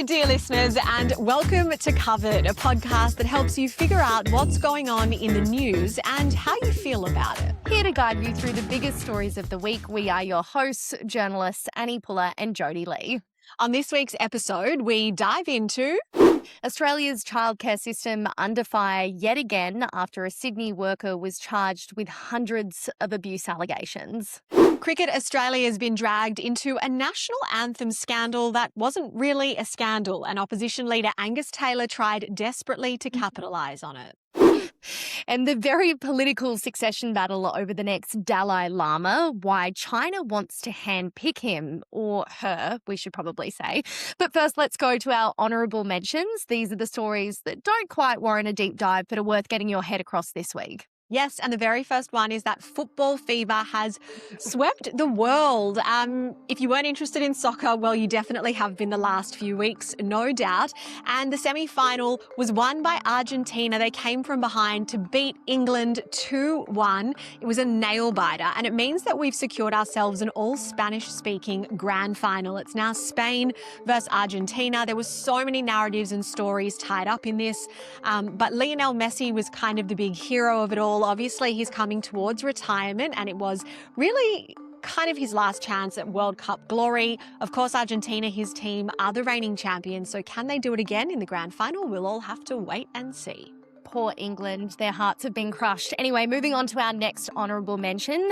Hello, dear listeners, and welcome to Covered, a podcast that helps you figure out what's going on in the news and how you feel about it. Here to guide you through the biggest stories of the week, we are your hosts, journalists Annie Puller and Jodie Lee. On this week's episode, we dive into Australia's childcare system under fire yet again after a Sydney worker was charged with hundreds of abuse allegations. Cricket Australia has been dragged into a national anthem scandal that wasn't really a scandal, and opposition leader Angus Taylor tried desperately to capitalise on it. And the very political succession battle over the next Dalai Lama, why China wants to handpick him, or her, we should probably say. But first, let's go to our honourable mentions. These are the stories that don't quite warrant a deep dive, but are worth getting your head across this week. Yes, and the very first one is that football fever has swept the world. If you weren't interested in soccer, well, you definitely have been the last few weeks, no doubt. And the semi-final was won by Argentina. They came from behind to beat England 2-1. It was a nail-biter, and it means that we've secured ourselves an all-Spanish-speaking grand final. It's now Spain versus Argentina. There were so many narratives and stories tied up in this, but Lionel Messi was kind of the big hero of it all. Obviously, he's coming towards retirement, and it was really kind of his last chance at World Cup glory. Of course, Argentina, his team, are the reigning champions, so can they do it again in the grand final? We'll all have to wait and see. Poor England, their hearts have been crushed. Anyway, moving on to our next honourable mention.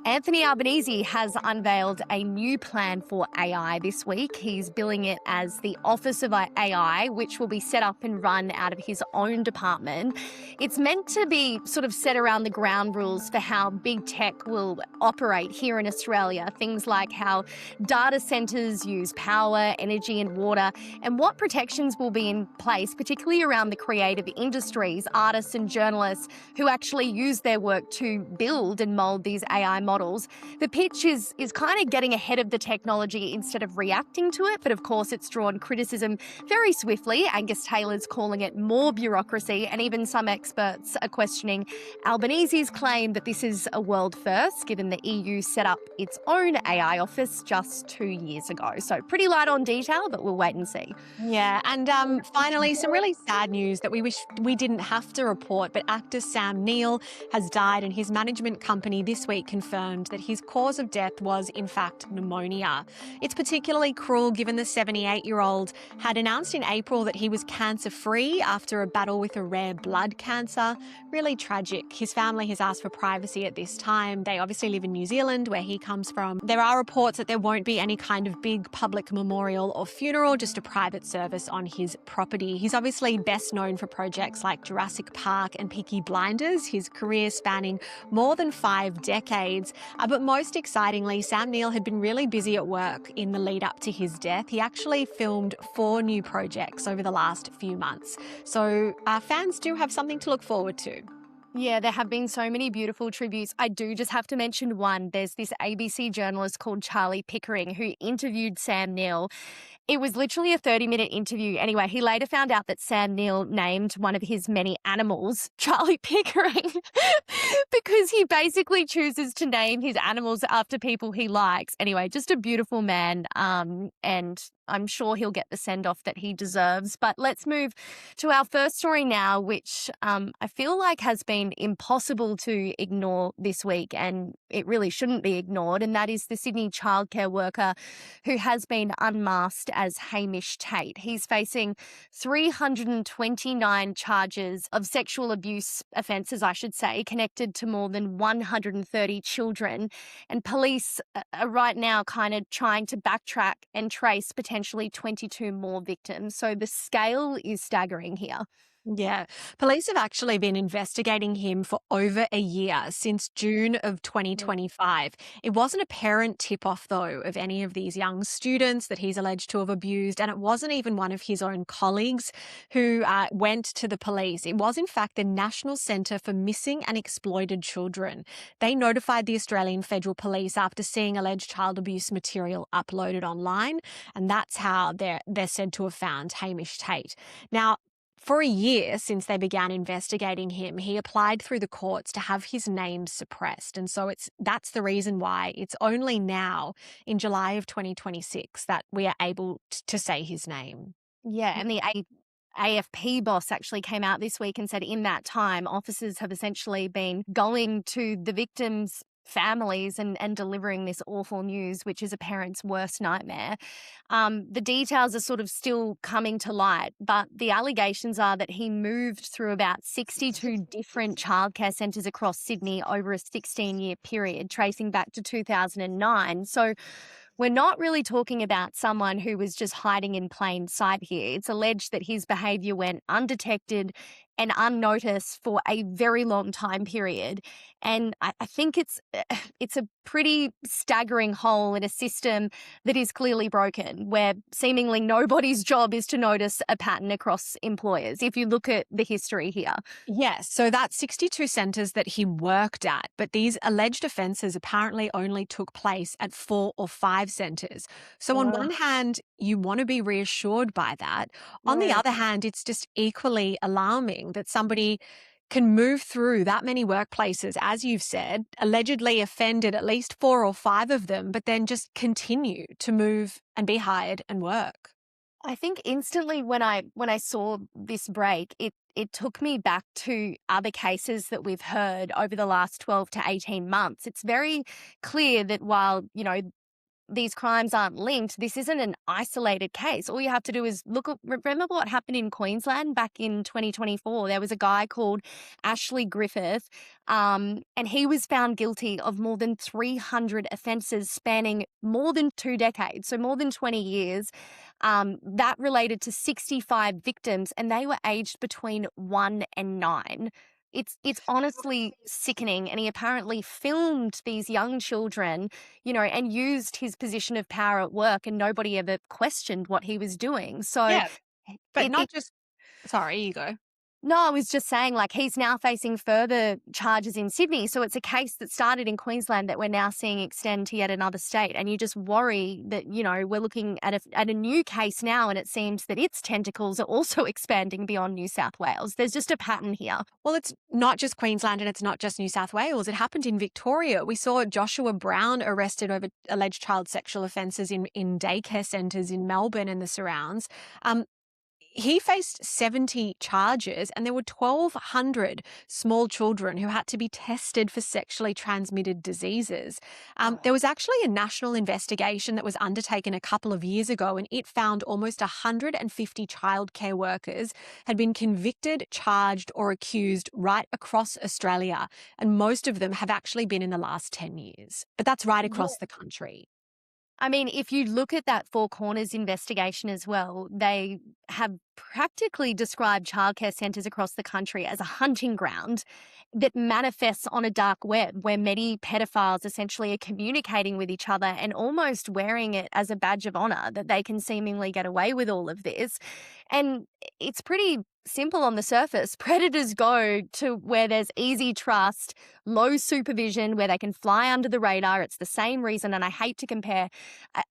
Anthony Albanese has unveiled a new plan for AI this week. He's billing it as the Office of AI, which will be set up and run out of his own department. It's meant to be sort of set around the ground rules for how big tech will operate here in Australia. Things like how data centres use power, energy and water, and what protections will be in place, particularly around the creative industries, artists and journalists who actually use their work to build and mould these AI models. The pitch is kind of getting ahead of the technology instead of reacting to it, but of course it's drawn criticism very swiftly. Angus Taylor's calling it more bureaucracy, and even some experts are questioning Albanese's claim that this is a world first, given the EU set up its own AI office just 2 years ago. So pretty light on detail, but we'll wait and see. Yeah, and finally, some really sad news that we wish we didn't have to report, but actor Sam Neill has died, and his management company this week confirmed that his cause of death was in fact pneumonia. It's particularly cruel given the 78-year-old had announced in April that he was cancer-free after a battle with a rare blood cancer. Really tragic. His family has asked for privacy at this time. They obviously live in New Zealand, where he comes from. There are reports that there won't be any kind of big public memorial or funeral, just a private service on his property. He's obviously best known for projects like Jurassic Park and Peaky Blinders, his career spanning more than 5 decades. But most excitingly, Sam Neill had been really busy at work in the lead up to his death. He actually filmed 4 new projects over the last few months. So our fans do have something to look forward to. Yeah, there have been so many beautiful tributes. I do just have to mention one. There's this ABC journalist called Charlie Pickering who interviewed Sam Neill. It was literally a 30-minute interview. Anyway, he later found out that Sam Neill named one of his many animals Charlie Pickering because he basically chooses to name his animals after people he likes. Anyway, just a beautiful man, and I'm sure he'll get the send-off that he deserves. But let's move to our first story now, which I feel like has been impossible to ignore this week, and it really shouldn't be ignored, and that is the Sydney childcare worker who has been unmasked as Hamish Tate. He's facing 329 charges of sexual abuse offences, I should say, connected to more than 130 children. And police are right now kind of trying to backtrack and trace potentially 22 more victims. So the scale is staggering here. Yeah, police have actually been investigating him for over a year, since June of 2025. It wasn't a parent tip-off, though, of any of these young students that he's alleged to have abused, and it wasn't even one of his own colleagues who went to the police. It was, in fact, the National Centre for Missing and Exploited Children. They notified the Australian Federal Police after seeing alleged child abuse material uploaded online, and that's how they're said to have found Hamish Tate. Now, for a year since they began investigating him, he applied through the courts to have his name suppressed. And so that's the reason why it's only now in July of 2026 that we are able to say his name. Yeah, and the AFP boss actually came out this week and said in that time, officers have essentially been going to the victims' families and delivering this awful news, which is a parent's worst nightmare. The details are sort of still coming to light, but the allegations are that he moved through about 62 different childcare centres across Sydney over a 16-year period, tracing back to 2009. So we're not really talking about someone who was just hiding in plain sight here. It's alleged that his behaviour went undetected and unnoticed for a very long time period. And I think it's a pretty staggering hole in a system that is clearly broken, where seemingly nobody's job is to notice a pattern across employers, if you look at the history here. Yes, so that's 62 centres that he worked at, but these alleged offences apparently only took place at 4 or 5 centres. So on one hand, you want to be reassured by that. On the Yeah. other hand, it's just equally alarming that somebody can move through that many workplaces, as you've said, allegedly offended at least 4 or 5 of them, but then just continue to move and be hired and work. I think instantly when I saw this break, it took me back to other cases that we've heard over the last 12 to 18 months. It's very clear that while, these crimes aren't linked, this isn't an isolated case. All you have to do is remember what happened in Queensland back in 2024. There was a guy called Ashley Griffith, and he was found guilty of more than 300 offences spanning more than 2 decades, so more than 20 years. That related to 65 victims, and they were aged between 1 and 9. It's honestly sickening, and he apparently filmed these young children, and used his position of power at work, and nobody ever questioned what he was doing. So Yeah, but it not just. Sorry, you go. no, I was just saying, like, he's now facing further charges in Sydney. So it's a case that started in Queensland that we're now seeing extend to yet another state. And you just worry that, we're looking at a new case now, and it seems that its tentacles are also expanding beyond New South Wales. There's just a pattern here. Well, it's not just Queensland and it's not just New South Wales. It happened in Victoria. We saw Joshua Brown arrested over alleged child sexual offences in daycare centres in Melbourne and the surrounds. He faced 70 charges, and there were 1,200 small children who had to be tested for sexually transmitted diseases. There was actually a national investigation that was undertaken a couple of years ago, and it found almost 150 childcare workers had been convicted, charged, or accused right across Australia. And most of them have actually been in the last 10 years. But that's right across the country. I mean, if you look at that Four Corners investigation as well, they have practically described childcare centres across the country as a hunting ground that manifests on a dark web, where many pedophiles essentially are communicating with each other and almost wearing it as a badge of honour that they can seemingly get away with all of this. And it's pretty simple on the surface. Predators go to where there's easy trust, low supervision, where they can fly under the radar. It's the same reason, and I hate to compare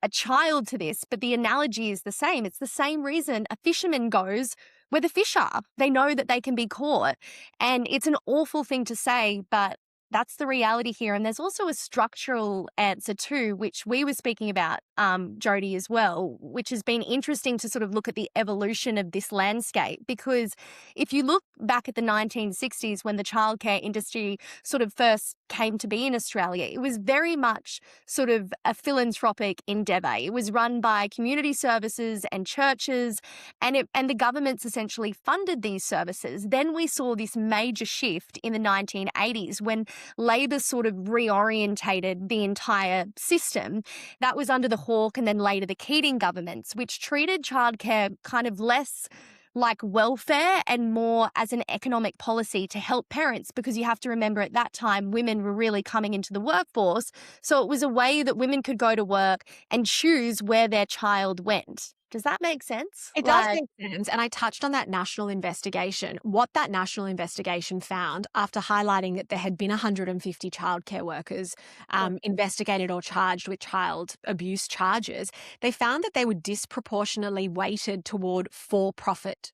a child to this, but the analogy is the same. It's the same reason a fisherman goes where the fish are. They know that they can be caught. And it's an awful thing to say, but that's the reality here. And there's also a structural answer too, which we were speaking about, Jodie, as well, which has been interesting to sort of look at the evolution of this landscape. Because if you look back at the 1960s, when the childcare industry sort of first came to be in Australia, it was very much sort of a philanthropic endeavour. It was run by community services and churches, and the governments essentially funded these services. Then we saw this major shift in the 1980s when Labor sort of reorientated the entire system. That was under the Hawke and then later the Keating governments, which treated childcare kind of less like welfare and more as an economic policy to help parents, because you have to remember at that time women were really coming into the workforce. So it was a way that women could go to work and choose where their child went. Does that make sense? It does make sense. And I touched on that national investigation. What that national investigation found, after highlighting that there had been 150 childcare workers investigated or charged with child abuse charges, they found that they were disproportionately weighted toward for-profit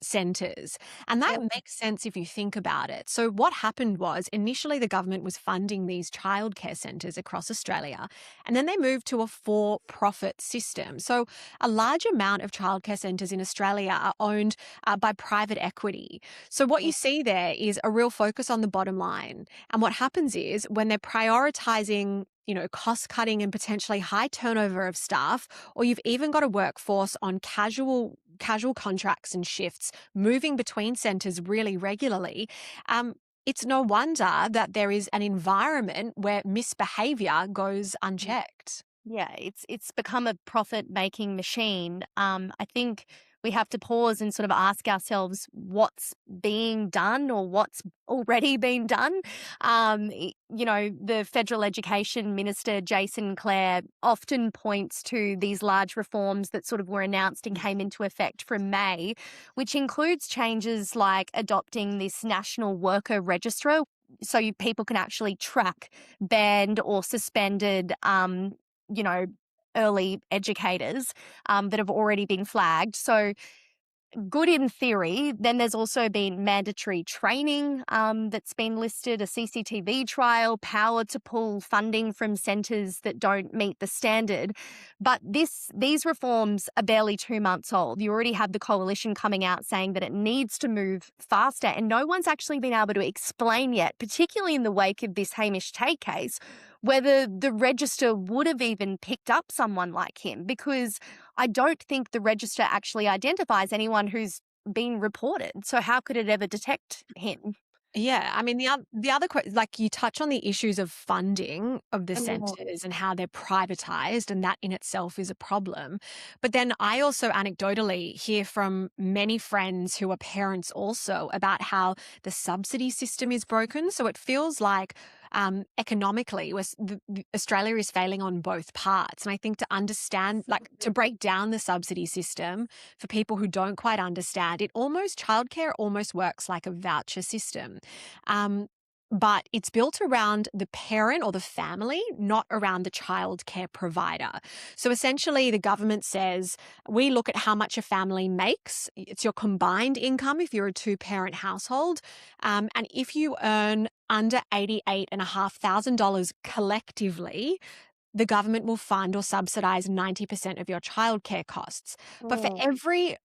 centres. And that makes sense if you think about it. So, what happened was initially the government was funding these childcare centres across Australia, and then they moved to a for profit system. So, a large amount of childcare centres in Australia are owned by private equity. So, what you see there is a real focus on the bottom line. And what happens is when they're prioritising cost cutting and potentially high turnover of staff, or you've even got a workforce on casual contracts and shifts moving between centres really regularly, it's no wonder that there is an environment where misbehaviour goes unchecked. Yeah, it's become a profit-making machine. I think we have to pause and sort of ask ourselves what's being done or what's already been done. The federal education minister, Jason Clare, often points to these large reforms that sort of were announced and came into effect from May, which includes changes like adopting this national worker register so people can actually track banned or suspended you know, early educators that have already been flagged. So good in theory. Then there's also been mandatory training that's been listed, a CCTV trial, power to pull funding from centres that don't meet the standard. But these reforms are barely 2 months old. You already have the coalition coming out saying that it needs to move faster, and no one's actually been able to explain yet, particularly in the wake of this Hamish Tate case, whether the register would have even picked up someone like him, because I don't think the register actually identifies anyone who's been reported. So how could it ever detect him? Yeah, I mean, the other like you touch on the issues of funding of the Mhm. centres and how they're privatised, and that in itself is a problem. But then I also anecdotally hear from many friends who are parents also about how the subsidy system is broken. So it feels like economically, Australia is failing on both parts. And I think to understand, like to break down the subsidy system for people who don't quite understand, childcare almost works like a voucher system. But it's built around the parent or the family, not around the childcare provider. So essentially, the government says, we look at how much a family makes. It's your combined income if you're a two-parent household. And if you earn under $88,500 collectively, the government will fund or subsidise 90% of your childcare costs. But for every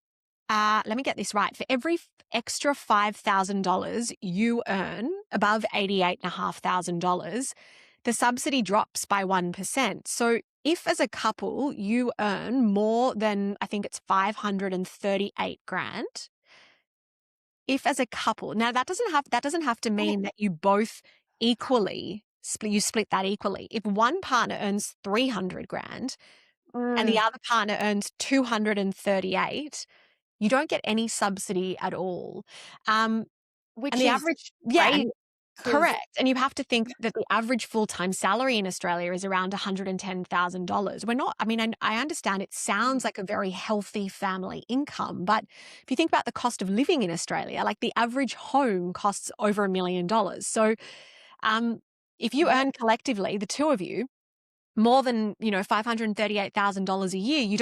let me get this right. For every extra $5,000 you earn above $88,500, the subsidy drops by 1%. So if as a couple you earn more than, I think it's 538 grand, if as a couple, now that doesn't have to mean that you both split that equally. If one partner earns 300 grand and the Mm, other partner earns 238, you don't get any subsidy at all. And which the is average, yeah, great and because correct. And you have to think that the average full-time salary in Australia is around $110,000. We're not, I mean, I understand it sounds like a very healthy family income, but if you think about the cost of living in Australia, like the average home costs over $1 million. So um, if you earn collectively, the two of you, more than, $538,000 a year, you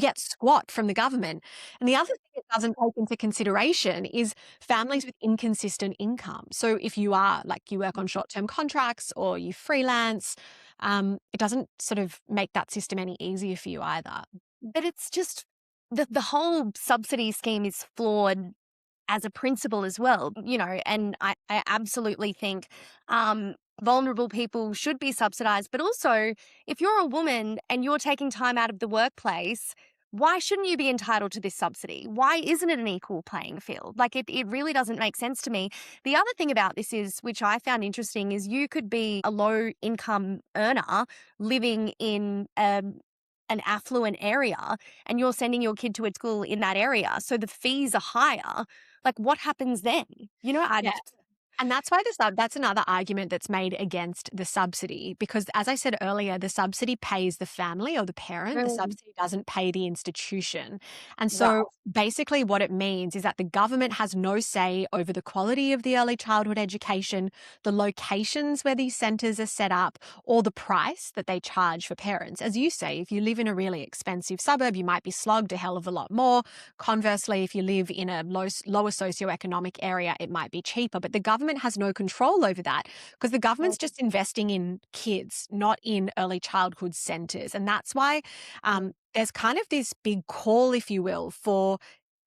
get squat from the government. And the other thing it doesn't take into consideration is families with inconsistent income. So if you are like you work on short-term contracts or you freelance, it doesn't sort of make that system any easier for you either. but it's just the whole subsidy scheme is flawed as a principle as well, and I absolutely think vulnerable people should be subsidized. But also, if you're a woman and you're taking time out of the workplace, why shouldn't you be entitled to this subsidy? Why isn't it an equal playing field? Like, it really doesn't make sense to me. The other thing about this is, which I found interesting, is you could be a low income earner living in an affluent area and you're sending your kid to a school in that area. So the fees are higher. Like, what happens then? You know, I Yeah. And that's why that's another argument that's made against the subsidy, because as I said earlier, the subsidy pays the family or the parent. The Mm, subsidy doesn't pay the institution. And so right. basically what it means is that the government has no say over the quality of the early childhood education, the locations where these centres are set up, or the price that they charge for parents. As you say, if you live in a really expensive suburb, you might be slogged a hell of a lot more. Conversely, if you live in a lower socioeconomic area, it might be cheaper. But the government has no control over that because the government's just investing in kids, not in early childhood centres. And that's why there's kind of this big call, if you will, for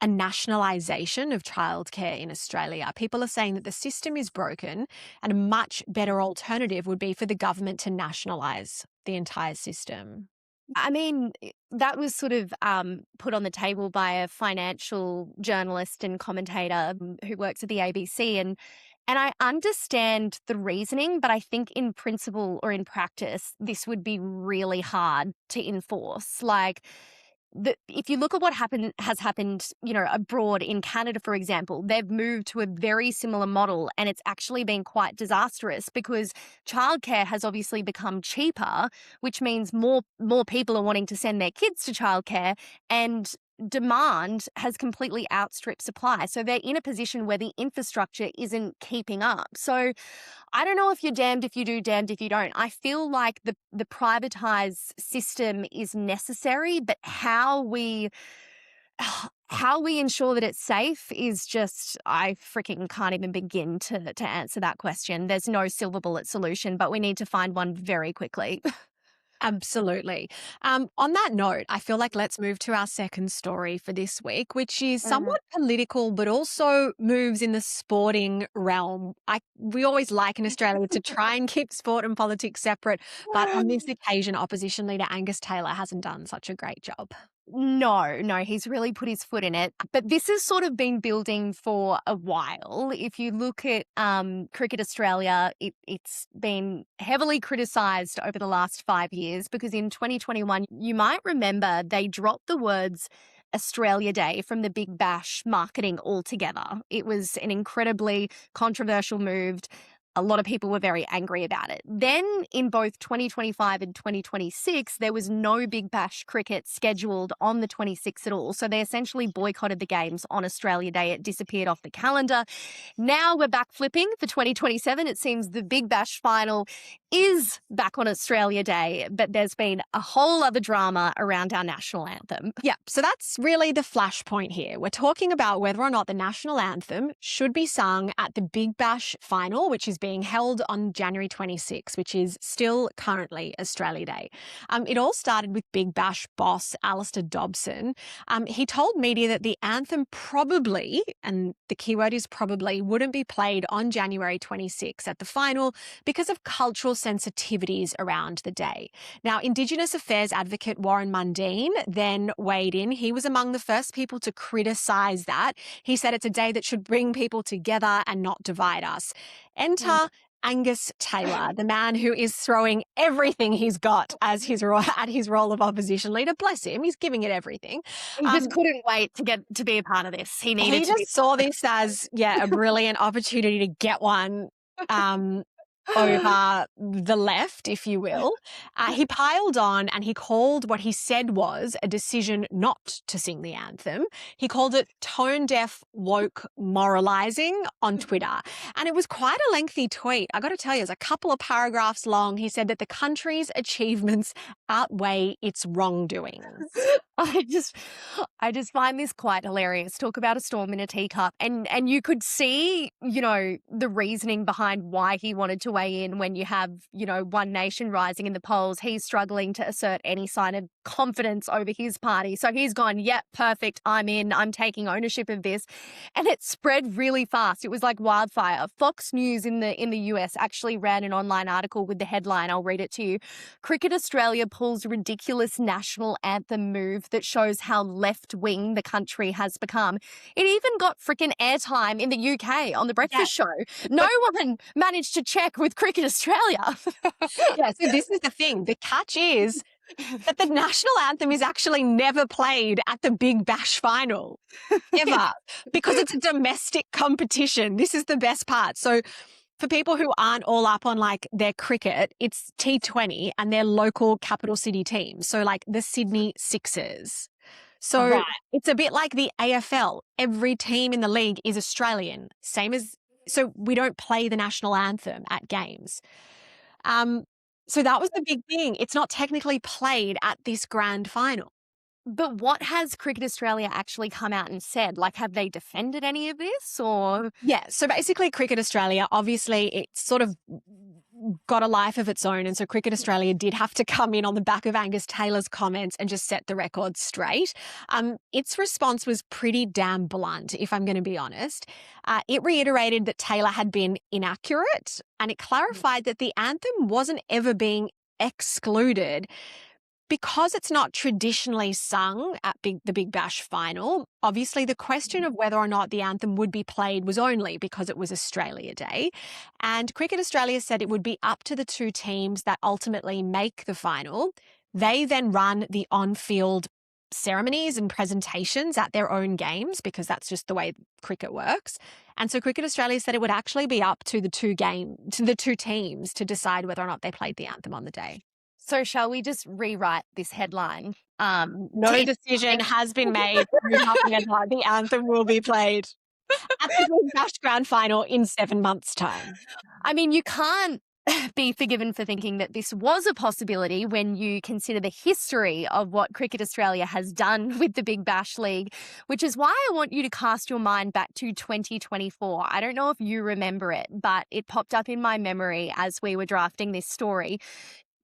a nationalisation of childcare in Australia. People are saying that the system is broken and a much better alternative would be for the government to nationalise the entire system. I mean, that was sort of put on the table by a financial journalist and commentator who works at the ABC, and I understand the reasoning, but I think in principle or in practice, this would be really hard to enforce. Like, if you look at what has happened, abroad in Canada, for example, they've moved to a very similar model, and it's actually been quite disastrous because childcare has obviously become cheaper, which means more people are wanting to send their kids to childcare, and demand has completely outstripped supply. So they're in a position where the infrastructure isn't keeping up. So I don't know if you're damned if you do, damned if you don't. I feel like the privatized system is necessary, but how we ensure that it's safe is just, I freaking can't even begin to answer that question. There's no silver bullet solution, but we need to find one very quickly. Absolutely. On that note, I feel like let's move to our second story for this week, which is Mhm. somewhat political, but also moves in the sporting realm. We always like in Australia to try and keep sport and politics separate, but on this occasion, opposition leader Angus Taylor hasn't done such a great job. No, he's really put his foot in it. But this has sort of been building for a while. If you look at Cricket Australia, it's been heavily criticised over the last 5 years because in 2021, you might remember they dropped the words Australia Day from the Big Bash marketing altogether. It was an incredibly controversial move. A lot of people were very angry about it. Then in both 2025 and 2026, there was no Big Bash cricket scheduled on the 26th at all. So they essentially boycotted the games on Australia Day. It disappeared off the calendar. Now we're back flipping for 2027. It seems the Big Bash final is back on Australia Day, but there's been a whole other drama around our national anthem. Yeah, so that's really the flashpoint here. We're talking about whether or not the national anthem should be sung at the Big Bash final, which is being held on January 26, which is still currently Australia Day. It all started with Big Bash boss Alistair Dobson. He told media that the anthem probably, and the keyword is probably, wouldn't be played on January 26 at the final because of cultural sensitivities around the day. Now, Indigenous Affairs advocate Warren Mundine then weighed in. He was among the first people to criticise that. He said it's a day that should bring people together and not divide us. Enter Angus Taylor, the man who is throwing everything he's got as at his role of opposition leader. Bless him, he's giving it everything. He just couldn't wait to be a part of this. He needed He to be. just saw this as, a brilliant opportunity to get one over the left, if you will. He piled on and he called what he said was a decision not to sing the anthem. He called it tone-deaf, woke moralising on Twitter. And it was quite a lengthy tweet. I got to tell you, it's a couple of paragraphs long. He said that the country's achievements outweigh its wrongdoings. I just find this quite hilarious. Talk about a storm in a teacup. And you could see, the reasoning behind why he wanted to weigh in when you have, One Nation rising in the polls. He's struggling to assert any sign of confidence over his party. So he's gone, yep, perfect, I'm in, I'm taking ownership of this. And it spread really fast. It was like wildfire. Fox News in the US actually ran an online article with the headline, I'll read it to you. Cricket Australia pulls ridiculous national anthem move move that shows how left-wing the country has become. It even got freaking airtime in the UK on The Breakfast Show. No one managed to check with Cricket Australia. Yeah, so this is the thing. The catch is that the national anthem is actually never played at the Big Bash final, ever, because it's a domestic competition. This is the best part. So for people who aren't all up on like their cricket, it's T20 and their local capital city teams. So like the Sydney Sixers. So it's a bit like the AFL. Every team in the league is Australian, so we don't play the national anthem at games. So that was the big thing. It's not technically played at this grand final. But what has Cricket Australia actually come out and said? Like, have they defended any of this or? Yeah, so basically Cricket Australia, obviously it's sort of got a life of its own. And so Cricket Australia did have to come in on the back of Angus Taylor's comments and just set the record straight. Its response was pretty damn blunt, if I'm going to be honest. It reiterated that Taylor had been inaccurate, and it clarified that the anthem wasn't ever being excluded. Because it's not traditionally sung at the Big Bash final, obviously the question of whether or not the anthem would be played was only because it was Australia Day. And Cricket Australia said it would be up to the two teams that ultimately make the final. They then run the on-field ceremonies and presentations at their own games, because that's just the way cricket works. And so Cricket Australia said it would actually be up to the two teams to decide whether or not they played the anthem on the day. So shall we just rewrite this headline? No decision has been made. The anthem will be played at the Big Bash Grand Final in 7 months' time. I mean, you can't be forgiven for thinking that this was a possibility when you consider the history of what Cricket Australia has done with the Big Bash League, which is why I want you to cast your mind back to 2024. I don't know if you remember it, but it popped up in my memory as we were drafting this story.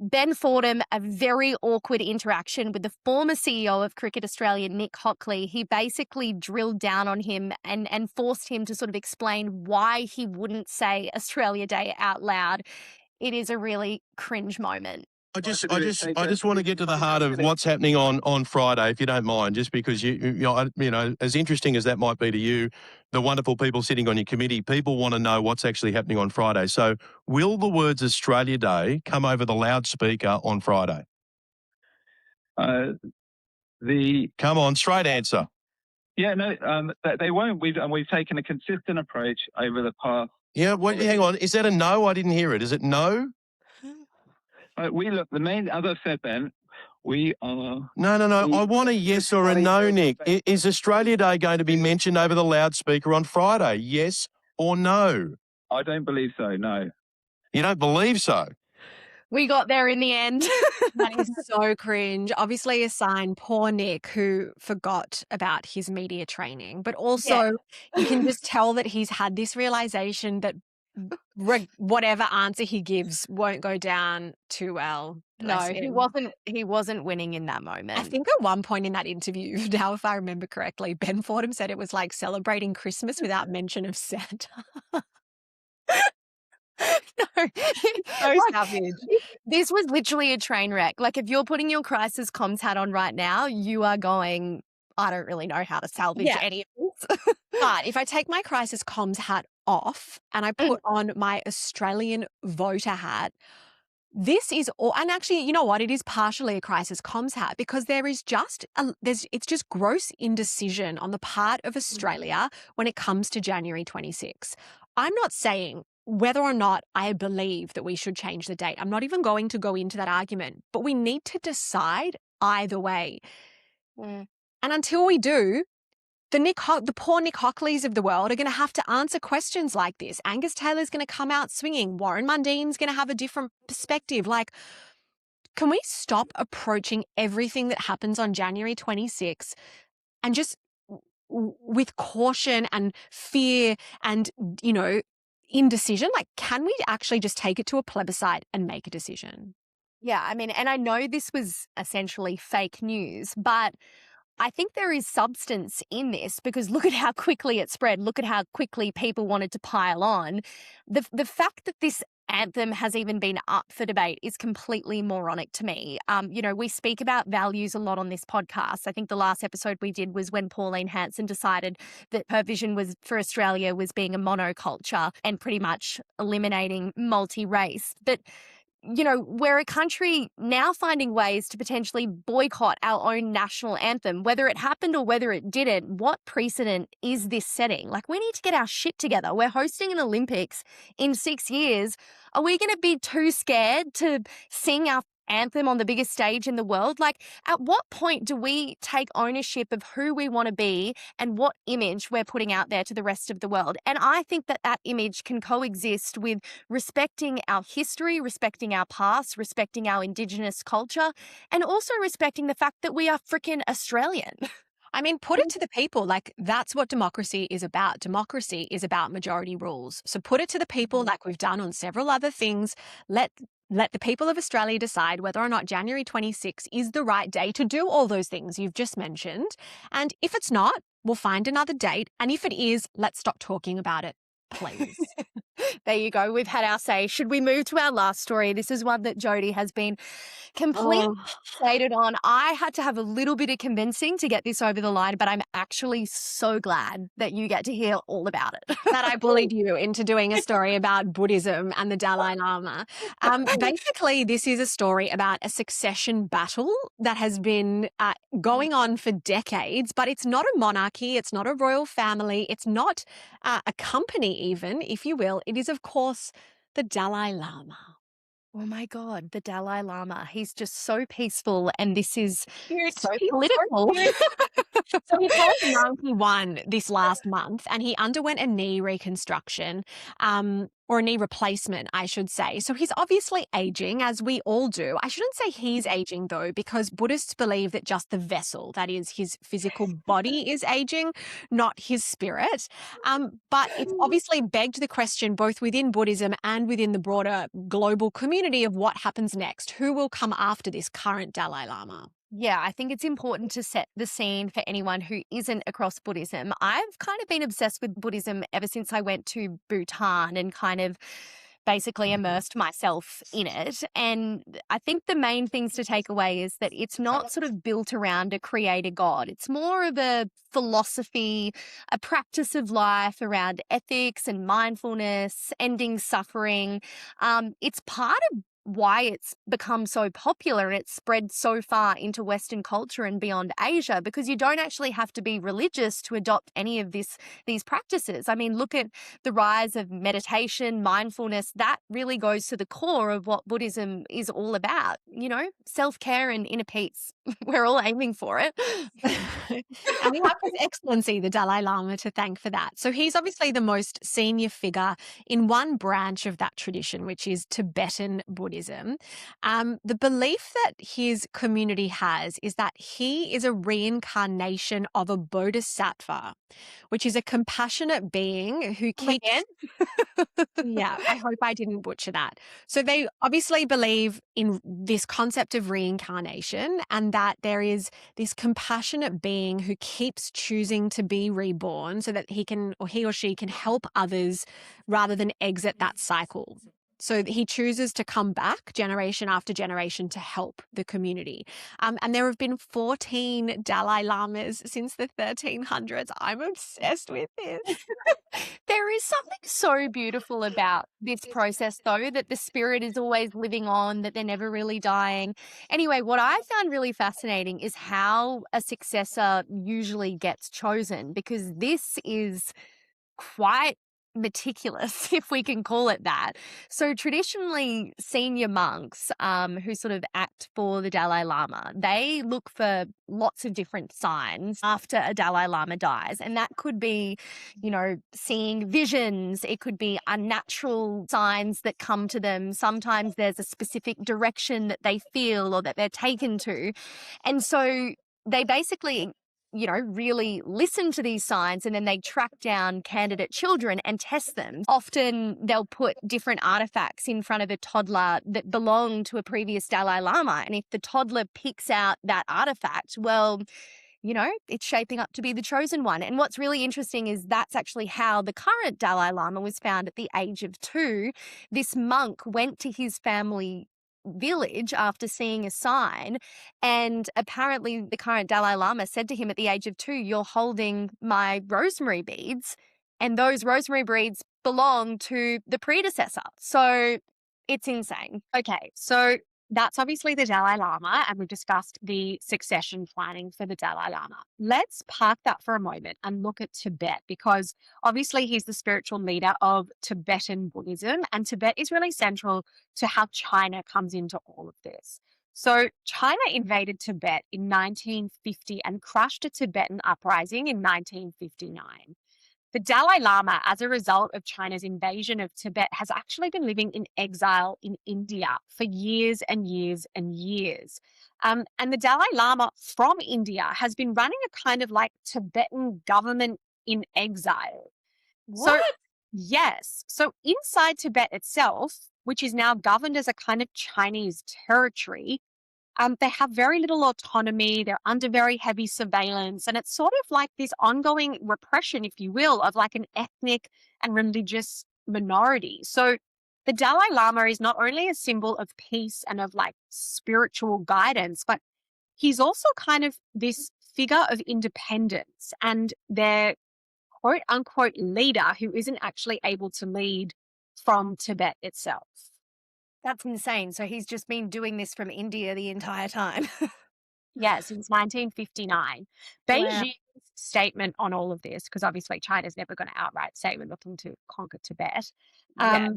Ben Fordham, a very awkward interaction with the former CEO of Cricket Australia, Nick Hockley. He basically drilled down on him and forced him to sort of explain why he wouldn't say Australia Day out loud. It is a really cringe moment. I just want to get to the heart of what's happening on Friday, if you don't mind, just because you know, as interesting as that might be to you, the wonderful people sitting on your committee, people want to know what's actually happening on Friday. So, will the words Australia Day come over the loudspeaker on Friday? Come on, straight answer. Yeah, no, they won't. We've taken a consistent approach over the past. Yeah, hang on. Is that a no? I didn't hear it. Is it no? As I've said, Ben, we are... No. I want a yes or a no, Nick. Is Australia Day going to be mentioned over the loudspeaker on Friday? Yes or no? I don't believe so, no. You don't believe so? We got there in the end. That is so cringe. Obviously a sign, poor Nick, who forgot about his media training. But also you can just tell that he's had this realization that whatever answer he gives won't go down too well. No, he wasn't winning in that moment. I think at one point in that interview, now if I remember correctly, Ben Fordham said it was like celebrating Christmas without mention of Santa. No, so savage. This was literally a train wreck. Like, if you're putting your crisis comms hat on right now, you are going, I don't really know how to salvage any of this. But if I take my crisis comms hat off and I put on my Australian voter hat, this is all, and actually, you know what? It is partially a crisis comms hat, because there is it's just gross indecision on the part of Australia when it comes to January 26. I'm not saying whether or not I believe that we should change the date. I'm not even going to go into that argument, but we need to decide either way. And until we do, the poor Nick Hockleys of the world are going to have to answer questions like this. Angus Taylor's going to come out swinging. Warren Mundine's going to have a different perspective. Like, can we stop approaching everything that happens on January 26 and just with caution and fear and, you know, indecision? Like, can we actually just take it to a plebiscite and make a decision? Yeah, I mean, and I know this was essentially fake news, but I think there is substance in this, because look at how quickly it spread. Look at how quickly people wanted to pile on. The fact that this Anthem has even been up for debate is completely moronic to me. We speak about values a lot on this podcast. I think the last episode we did was when Pauline Hanson decided that her vision was for Australia was being a monoculture and pretty much eliminating multi-race. But we're a country now finding ways to potentially boycott our own national anthem, whether it happened or whether it didn't. What precedent is this setting? Like, we need to get our shit together. We're hosting an Olympics in 6 years. Are we going to be too scared to sing our anthem on the biggest stage in the world? Like, at what point do we take ownership of who we want to be and what image we're putting out there to the rest of the world? And I think that that image can coexist with respecting our history, respecting our past, respecting our Indigenous culture, and also respecting the fact that we are freaking Australian. I mean, put it to the people. Like, that's what democracy is about. Democracy is about majority rules. So put it to the people like we've done on several other things. Let the people of Australia decide whether or not January 26 is the right day to do all those things you've just mentioned. And if it's not, we'll find another date. And if it is, let's stop talking about it, please. There you go. We've had our say. Should we move to our last story? This is one that Jodie has been completely fixated on. I had to have a little bit of convincing to get this over the line, but I'm actually so glad that you get to hear all about it. That I bullied you into doing a story about Buddhism and the Dalai Lama. Basically, this is a story about a succession battle that has been going on for decades, but it's not a monarchy. It's not a royal family. It's not a company even, if you will. It is, of course, the Dalai Lama. Oh my God, the Dalai Lama. He's just so peaceful, and this is so He's political. So he turned 91 this last month, and he underwent a knee reconstruction, or a knee replacement, I should say. So he's obviously aging, as we all do. I shouldn't say he's aging, though, because Buddhists believe that just the vessel, that is his physical body, is aging, not his spirit. But it's obviously begged the question, both within Buddhism and within the broader global community, of what happens next. Who will come after this current Dalai Lama? Yeah, I think it's important to set the scene for anyone who isn't across Buddhism. I've kind of been obsessed with Buddhism ever since I went to Bhutan and kind of basically immersed myself in it. And I think the main things to take away is that it's not sort of built around a creator god. It's more of a philosophy, a practice of life around ethics and mindfulness, ending suffering. It's part of why it's become so popular and it's spread so far into Western culture and beyond Asia, because you don't actually have to be religious to adopt any of these practices. I mean, look at the rise of meditation, mindfulness. That really goes to the core of what Buddhism is all about, self-care and inner peace. We're all aiming for it. And we have His Excellency, the Dalai Lama, to thank for that. So he's obviously the most senior figure in one branch of that tradition, which is Tibetan Buddhism. The belief that his community has is that he is a reincarnation of a bodhisattva, which is a compassionate being who keeps... Yeah, I hope I didn't butcher that. So they obviously believe in this concept of reincarnation, and that there is this compassionate being who keeps choosing to be reborn so that he or she can help others rather than exit that cycle. So he chooses to come back generation after generation to help the community. And there have been 14 Dalai Lamas since the 1300s. I'm obsessed with this. There is something so beautiful about this process, though, that the spirit is always living on, that they're never really dying. Anyway, what I found really fascinating is how a successor usually gets chosen, because this is quite meticulous, if we can call it that. So traditionally, senior monks who sort of act for the Dalai Lama, they look for lots of different signs after a Dalai Lama dies. And that could be, seeing visions. It could be unnatural signs that come to them. Sometimes there's a specific direction that they feel or that they're taken to. And so they basically really listen to these signs, and then they track down candidate children and test them. Often they'll put different artifacts in front of a toddler that belong to a previous Dalai Lama. And if the toddler picks out that artifact, well, it's shaping up to be the chosen one. And what's really interesting is that's actually how the current Dalai Lama was found at the age of 2. This monk went to his family village after seeing a sign, and apparently the current Dalai Lama said to him at the age of 2, "You're holding my rosemary beads," and those rosemary beads belong to the predecessor. So it's insane. Okay, so that's obviously the Dalai Lama, and we've discussed the succession planning for the Dalai Lama. Let's park that for a moment and look at Tibet, because obviously he's the spiritual leader of Tibetan Buddhism, and Tibet is really central to how China comes into all of this. So China invaded Tibet in 1950 and crushed a Tibetan uprising in 1959. The Dalai Lama, as a result of China's invasion of Tibet, has actually been living in exile in India for years and years and years. And the Dalai Lama from India has been running a kind of like Tibetan government in exile. So, What? yes. So, inside Tibet itself, which is now governed as a kind of Chinese territory, they have very little autonomy. They're under very heavy surveillance. And it's sort of like this ongoing repression, if you will, of like an ethnic and religious minority. So the Dalai Lama is not only a symbol of peace and of like spiritual guidance, but he's also kind of this figure of independence and their quote unquote leader who isn't actually able to lead from Tibet itself. That's insane. So he's just been doing this from India the entire time. Yeah, since 1959. Wow. Beijing's statement on all of this, because obviously China's never going to outright say we're looking to conquer Tibet. Yeah.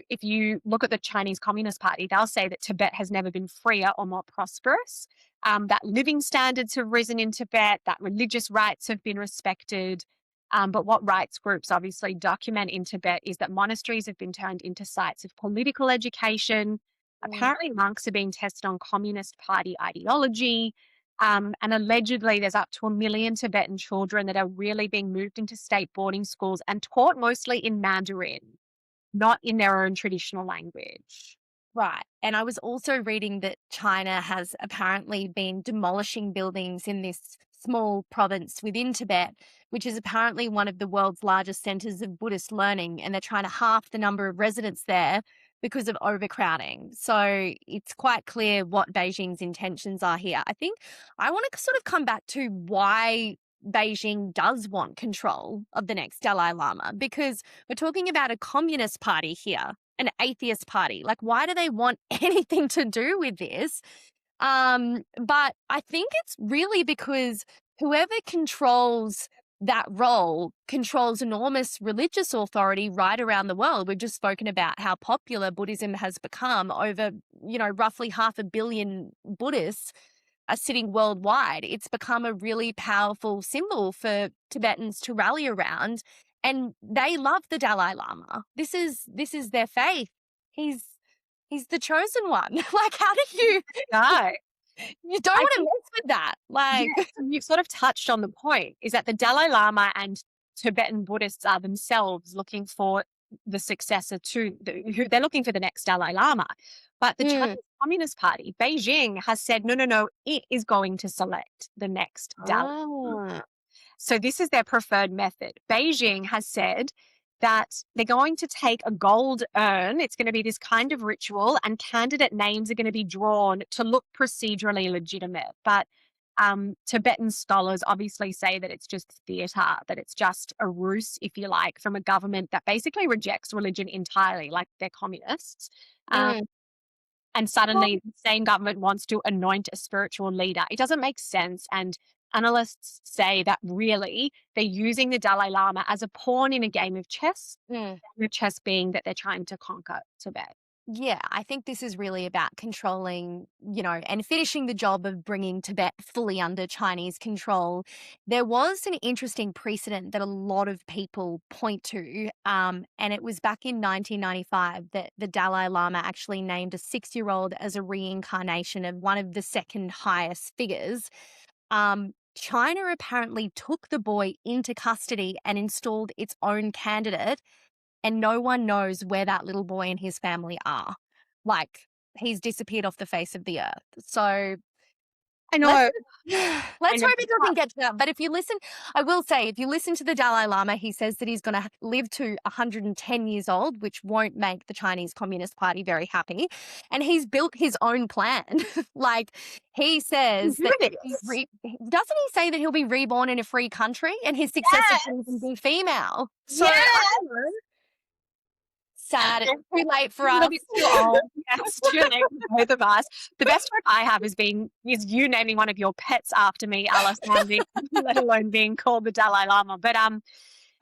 If you look at the Chinese Communist Party, they'll say that Tibet has never been freer or more prosperous, that living standards have risen in Tibet, that religious rights have been respected. But what rights groups obviously document in Tibet is that monasteries have been turned into sites of political education. Apparently, monks are being tested on Communist Party ideology. And allegedly, there's up to 1 million Tibetan children that are really being moved into state boarding schools and taught mostly in Mandarin, not in their own traditional language. Right. And I was also reading that China has apparently been demolishing buildings in this small province within Tibet, which is apparently one of the world's largest centers of Buddhist learning. And they're trying to halve the number of residents there because of overcrowding. So it's quite clear what Beijing's intentions are here. I think I want to sort of come back to why Beijing does want control of the next Dalai Lama, because we're talking about a communist party here, an atheist party. Like, why do they want anything to do with this? But I think it's really because whoever controls that role controls enormous religious authority right around the world. We've just spoken about how popular Buddhism has become. Over, roughly 500 million Buddhists are sitting worldwide. It's become a really powerful symbol for Tibetans to rally around, and they love the Dalai Lama. This is their faith. He's the chosen one. Like, how do you No. you don't want to mess with that? Like, Yes, and you've sort of touched on the point, is that the Dalai Lama and Tibetan Buddhists are themselves looking for the successor to who they're looking for the next Dalai Lama. But the Chinese Communist Party, Beijing, has said, no, it is going to select the next Dalai Lama. So this is their preferred method. Beijing has said that they're going to take a gold urn. It's going to be this kind of ritual, and candidate names are going to be drawn to look procedurally legitimate. But Tibetan scholars obviously say that it's just theatre, that it's just a ruse, if you like, from a government that basically rejects religion entirely, like they're communists. And suddenly the same government wants to anoint a spiritual leader. It doesn't make sense. And analysts say that really they're using the Dalai Lama as a pawn in a game of chess, with chess being that they're trying to conquer Tibet. Yeah, I think this is really about controlling, and finishing the job of bringing Tibet fully under Chinese control. There was an interesting precedent that a lot of people point to, and it was back in 1995 that the Dalai Lama actually named a 6-year-old as a reincarnation of one of the second highest figures. China apparently took the boy into custody and installed its own candidate, and no one knows where that little boy and his family are. Like, he's disappeared off the face of the earth. So I know. Let's hope it doesn't get to that. But if you listen, I will say, if you listen to the Dalai Lama, he says that he's going to live to 110 years old, which won't make the Chinese Communist Party very happy. And he's built his own plan. Like he says that doesn't he say that he'll be reborn in a free country and his successor can even be female? So I don't know. Sad. It's too late for us. Too old. Yes, too late for both of us. The best hope I have is you naming one of your pets after me, Alice, let alone being called the Dalai Lama. But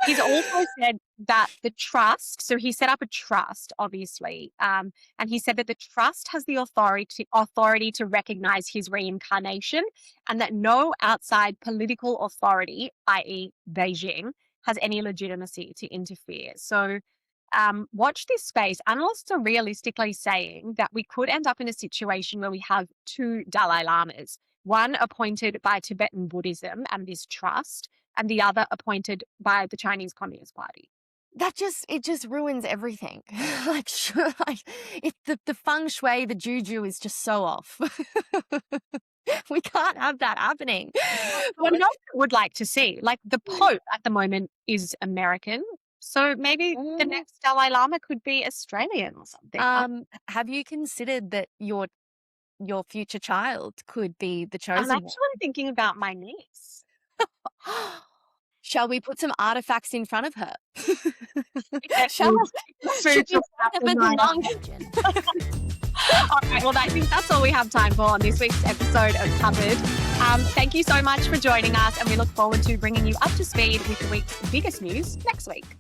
he's also said that the trust. So he set up a trust, obviously, and he said that the trust has the authority to recognize his reincarnation, and that no outside political authority, i.e., Beijing, has any legitimacy to interfere. So. Watch this space. Analysts are realistically saying that we could end up in a situation where we have two Dalai Lamas, one appointed by Tibetan Buddhism and this trust, and the other appointed by the Chinese Communist Party. It just ruins everything. The feng shui, the juju is just so off. We can't have that happening. Well, you know what I would like to see? Like the Pope at the moment is American. So maybe the next Dalai Lama could be Australian or something. Have you considered that your future child could be the chosen one? I'm actually thinking about my niece. Shall we put some artifacts in front of her? Shall we? All right, well, I think that's all we have time for on this week's episode of Covered. Thank you so much for joining us, and we look forward to bringing you up to speed with the week's biggest news next week.